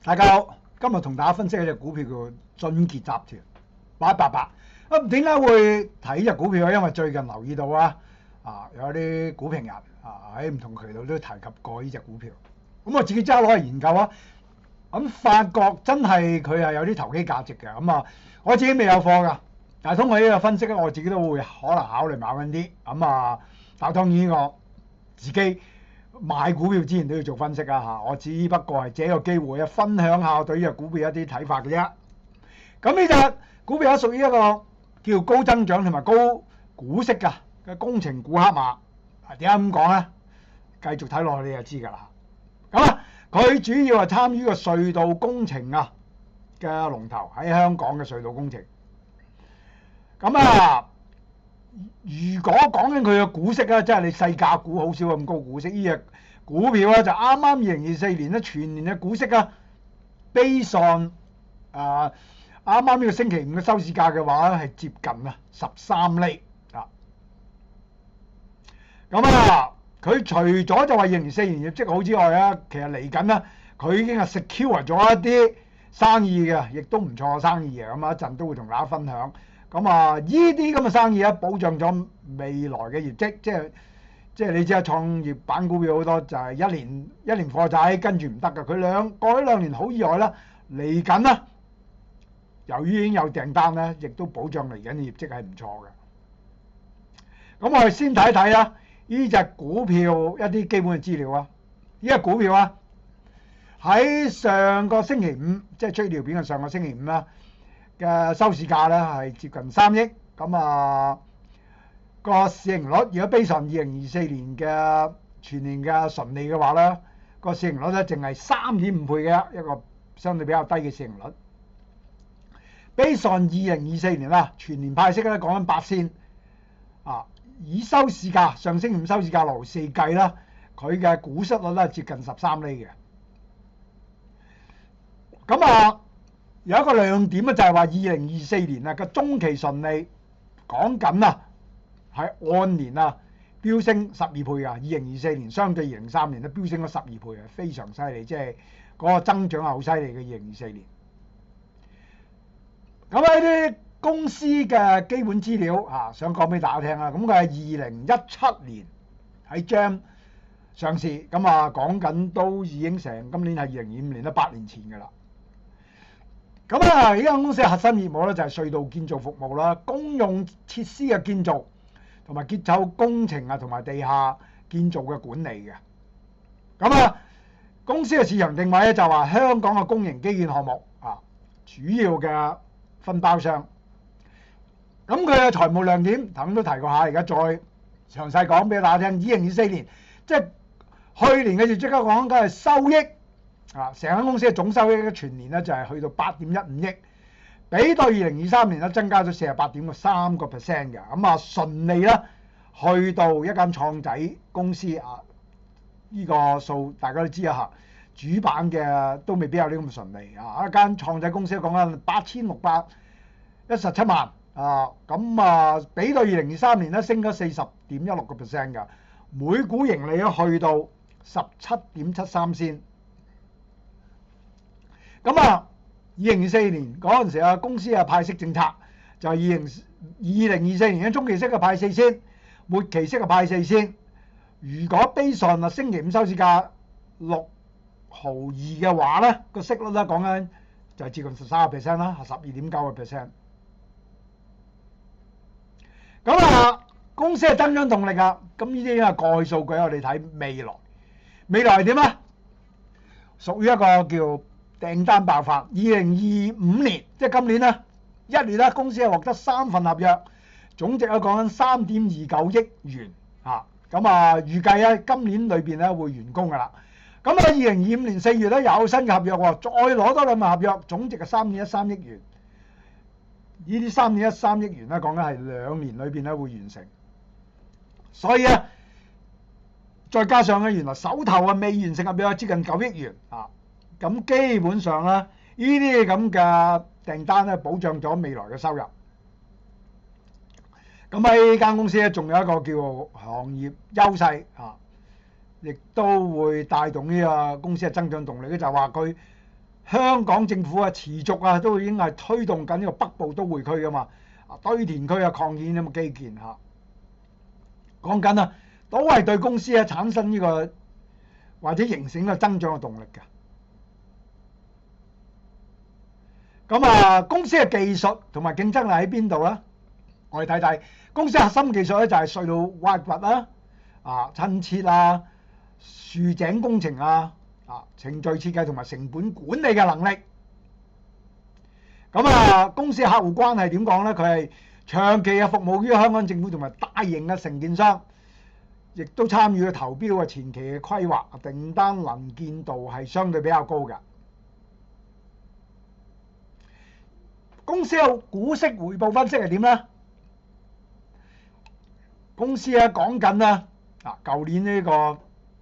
大家好，今日同大家分析一隻股票叫俊傑集團8888。咁點解會睇呢隻股票咧？因為最近留意到有啲股評人喺唔同渠道都提及過呢隻股票。咁我自己揸攞嚟研究咁發覺真係佢係有啲投機價值嘅。我自己未有貨㗎，但係通過呢個分析咧，我自己都會可能考慮買緊啲。但係當然我自己買股票之前都要做分析我只不過係借個機會分享下我對呢隻股票一啲睇法嘅啫。咁呢隻股票屬於一個叫高增長同埋高股息嘅工程股黑馬。點解咁講咧？繼續睇落去你就知㗎啦。佢主要係參與個隧道工程嘅龍頭，喺香港嘅隧道工程。如果講緊佢嘅股息咧，即係你細價股好少咁高股息。呢隻股票咧就啱啱2024年咧全年嘅股息based on 啱啱呢個星期五嘅收市價嘅話咧係接近13厘佢除咗就話2024年業績好之外其實嚟緊佢已經係 secure 咗一啲生意嘅，亦都唔錯嘅生意嘅。一陣都會同大家分享。呢啲咁嘅生意保障咗未來嘅業績，即係你知創業板股票好多就係一年貨仔跟住唔得㗎。佢過咗兩年好意外嚟緊由於已經有訂單亦都保障嚟緊嘅業績係唔錯嘅。我哋先睇睇呢隻股票一啲基本嘅資料呢隻股票喺上個星期五，即係出條片嘅上個星期五嘅收市價係接近3億。個市盈率如果 based on 2024年嘅全年嘅純利嘅話個市盈率淨係3.5倍嘅一個相對比較低嘅市盈率。based on 2024年全年派息講緊8仙以收市價上星期五收市價6.4計佢嘅股息率接近13厘嘅。有一個亮點就係話2024年嘅中期純利講緊係按年飆升12倍2024年相對2023年飆升咗12倍非常犀利，即係嗰個增長係好犀利嘅2024年。呢啲公司嘅基本資料想講俾大家聽佢係2017年喺 GEM 上市，講緊都已經成今年係2025年8年前㗎啦。呢間公司嘅核心業務就係隧道建造服務公用設施嘅建造同埋結構工程同埋地下建造嘅管理嘅。公司嘅市場定位就話香港嘅公營基建項目主要嘅分包商。佢嘅財務亮點頭先都提過而家再詳細講俾大家聽。2024年即係去年嘅業績講緊係收益。成間公司嘅總收益全年就係去到8.15億，比對2023年增加咗48.3%嘅。純利去到一間創仔公司呢個數大家都知主板嘅都未必有呢咁純利一間創仔公司講緊8617萬比對2023年升咗40.16%嘅，每股盈利去到17.73仙。2024年嗰陣時公司嘅派息政策就係2024年嘅中期息派4仙，末期息派4仙。如果 based on 星期五收市價6毫2嘅話個息率講緊就係接近13% 12.9%。公司嘅增長動力呢啲係過去數據，我哋睇未來係點屬於一個叫訂單爆發。2025年即係今年1月公司係獲得3份合約，總值講緊3.29億元預計今年裏邊會完工㗎啦。2025年4月有新嘅合約再攞多2份合約，總值係3.13億元。呢啲3.13億元講緊係2年裏邊會完成。所以再加上原來手頭未完成合約接近9億元基本上呢啲咁嘅訂單保障咗未來嘅收入。喺間公司仲有一個叫行業優勢亦都會帶動呢個公司嘅增長動力就係話佢香港政府啊持續啊都已經係推動緊呢個北部都會區噶嘛，堆填區啊擴建咁嘅基建嚇，講緊啊都係對公司啊產生呢個或者形成個增長嘅動力嘅。咁啊，公司嘅技術同埋競爭力喺邊度咧？我哋睇睇公司核心技術咧，就係隧道挖掘啦、親切啊、豎井工程啊、程序設計同埋成本管理嘅能力。咁啊，公司嘅客戶關係點講咧？佢係長期服務於香港政府同埋大型嘅承建商，亦都參與投標嘅前期嘅規劃，訂單能見度係相對比較高嘅。公司嘅股息回報分析係點咧？公司咧講緊啦，舊年呢個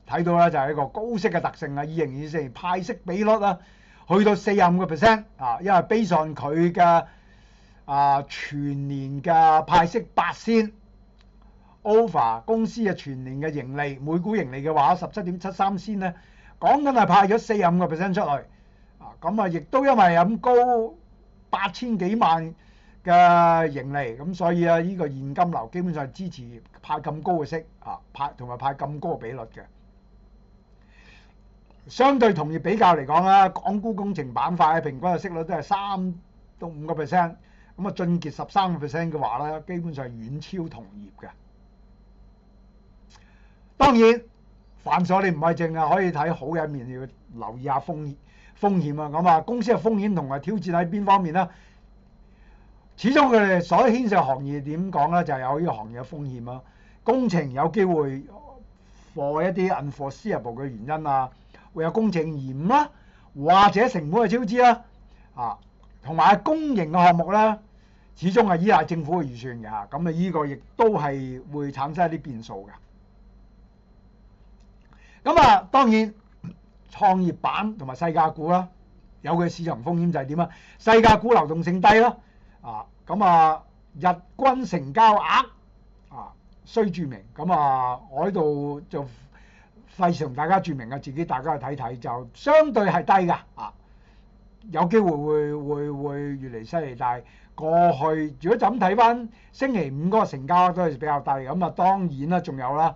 睇到咧就係一個高息嘅特性啊，2024年派息比率啊，去到45%啊，因為 based on 佢嘅全年嘅派息8仙 over 公司嘅全年嘅盈利，每股盈利嘅話17.73仙咧，講緊係派咗45%出去咁啊亦都因為咁高8000幾萬嘅盈利，咁所以啊呢個現金流基本上支持派咁高嘅息同埋派咁高嘅比率嘅。相對同業比較嚟講啦，港股工程板塊平均嘅息率都係3到5%，咁啊俊傑13% 嘅話咧，基本上係遠超同業嘅。當然，凡事我哋唔係淨係可以睇好嘅一面，要留意下風險啊。咁啊，公司嘅風險同埋挑戰喺邊方面咧？始終佢哋所牽涉行業點講咧，就係有呢個行業嘅風險啊。工程有機會 for 一啲 unforeseeable 嘅原因啊，會有工程延誤啦，或者成本嘅超支啦，同埋公營嘅項目咧，始終係依賴政府嘅預算嘅嚇，咁啊呢個亦都係會產生一啲變數嘅。咁啊，當然創業板同埋細價股啦，有佢市場風險就係點啊？細價股流動性低啦。日均成交額須註明，我喺度就費事同大家註明啊，自己大家去睇睇，就相對係低㗎有機會會越嚟越犀利，但係過去如果就咁睇翻星期五嗰個成交額都係比較低，咁啊當然啦，仲有啦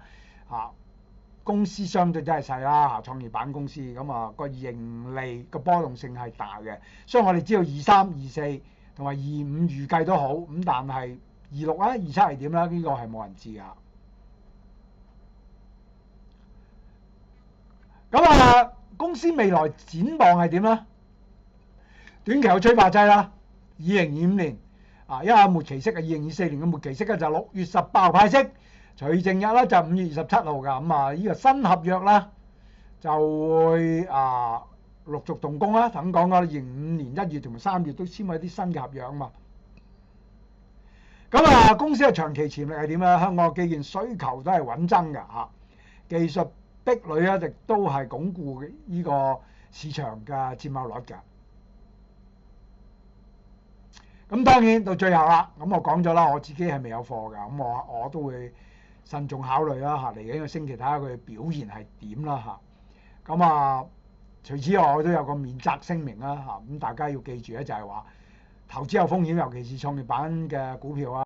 公司相對真係細啦創業板公司，咁個盈利個波動性係大嘅，所以我哋知道23、24同埋25預計都好，咁但係26啊、27係點啦？呢個係冇人知㗎。咁公司未來展望係點咧？短期有催化劑啦，2025年因為末期息2024年嘅末期息咧就6月18號派息，除淨日咧就5月27號㗎。咁呢個新合約咧就會陸續動工啦，等講啦，2025年1月同埋3月都簽咗啲新嘅合約啊嘛。咁公司嘅長期潛力係點咧？香港嘅基建需求都係穩增嘅技術壁壘咧亦都係鞏固呢個市場嘅佔有率嘅。咁當然到最後啦，咁我講咗啦，我自己係未有貨㗎，咁我都會慎重考慮啦嚟緊個星期睇下佢表現係點啦咁除此之外，我都有個免責聲明啦咁大家要記住咧，就係話投資有風險，尤其是創業板嘅股票